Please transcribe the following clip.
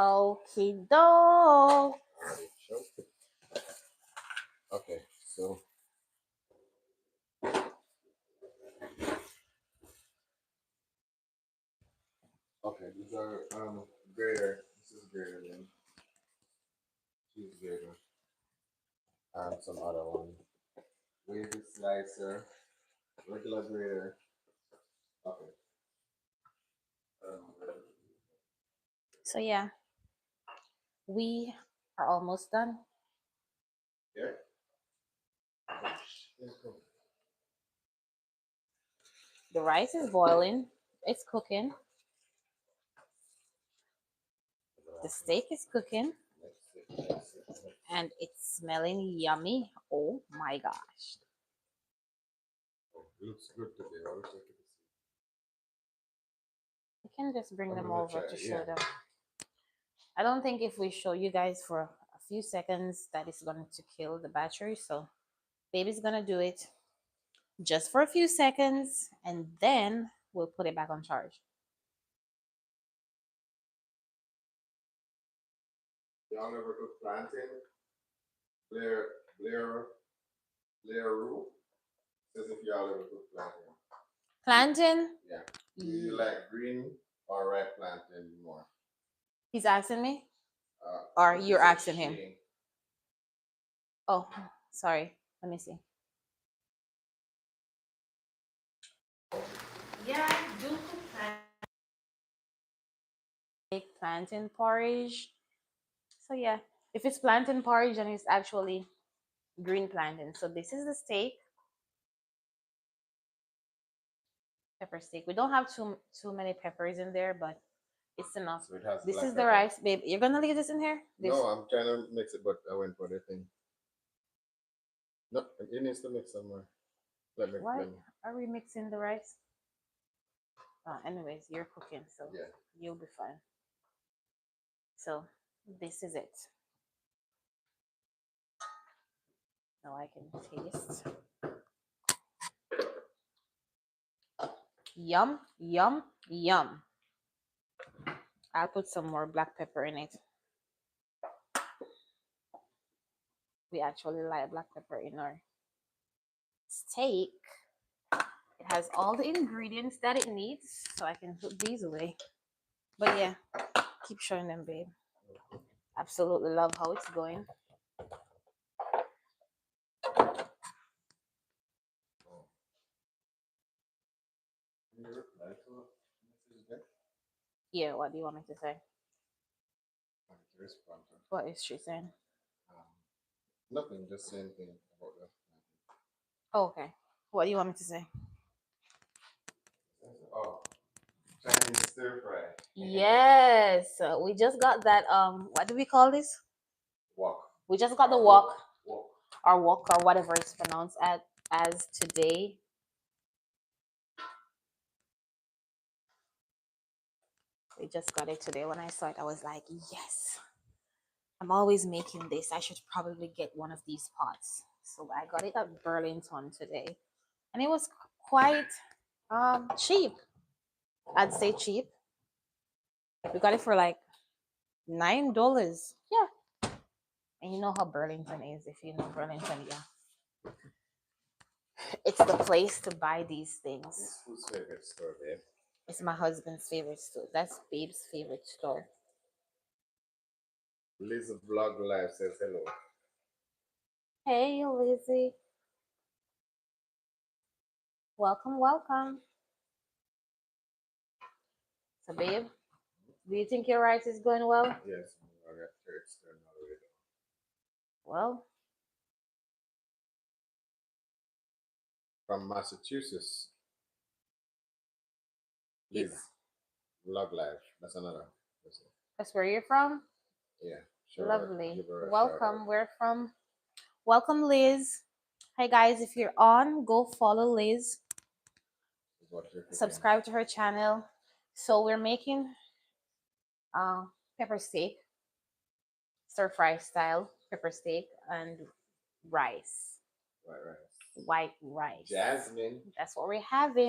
Okay, dog. Okay, so these are grater. This is grater then. Cheese grater. And some other one. Wavy slicer. Regular grater. Okay. So yeah, we are almost done. Yeah. The rice is boiling. It's cooking. The steak is cooking. And it's smelling yummy. Oh my gosh. Oh, it looks good today. I wish I could see. We can just bring I'm them gonna over try, to show yeah. them. I don't think if we show you guys for a few seconds that is going to kill the battery. So baby's gonna do it just for a few seconds and then we'll put it back on charge. Y'all ever cook plantain? Blair Roo says if y'all ever cook plantain. Plantain? Yeah. Do you like green or red plantain more? He's asking me? Or you're asking him? Oh, sorry. Let me see. Yeah, I do cook plantain porridge. So yeah, if it's plantain porridge, then it's actually green plantain. So this is the steak, pepper steak. We don't have too many peppers in there, but it's enough. So it has This black is the pepper. rice, babe. You're gonna leave this in here? This. No, I'm trying to mix it, but I went for the thing. No, it needs to mix somewhere. Why are we mixing the rice? Anyways, you're cooking, so yeah, you'll be fine. So this is it. Now I can taste. Yum, yum, yum. I'll put some more black pepper in it. We actually like black pepper in our steak. It has all the ingredients that it needs, so I can put these away. But yeah, keep showing them, babe. Absolutely love how it's going. Yeah, what do you want me to say? What is she saying? Nothing, just same thing about that. Oh, okay. What do you want me to say? Oh, Chinese stir fry. Yes, we just got that. What do we call this? Wok. We just got the wok, or wok, or whatever it's pronounced as today. We just got it today. When I saw it, I was like, yes. I'm always making this. I should probably get one of these pots. So I got it at Burlington today, and it was quite cheap. I'd say cheap. We got it for like $9. Yeah, and you know how Burlington is. If you know Burlington, yeah, it's the place to buy these things. Whose favorite store, babe? It's my husband's favorite store. That's Babe's favorite store. Liz Vlog Live says hello. Hey, Lizzie. Welcome, welcome. So, babe, do you think your rice is going well? Yes, I got church turned all the way down. Well, From Massachusetts. Liz Vlog Live. That's another. that's where you're from? Yeah. Sure. Lovely. Welcome. We're from. Welcome, Liz. Hey, guys, if you're on, go follow Liz. Subscribe to her channel. So we're making pepper steak, stir fry style pepper steak, and rice. White rice. Jasmine. That's what we're having.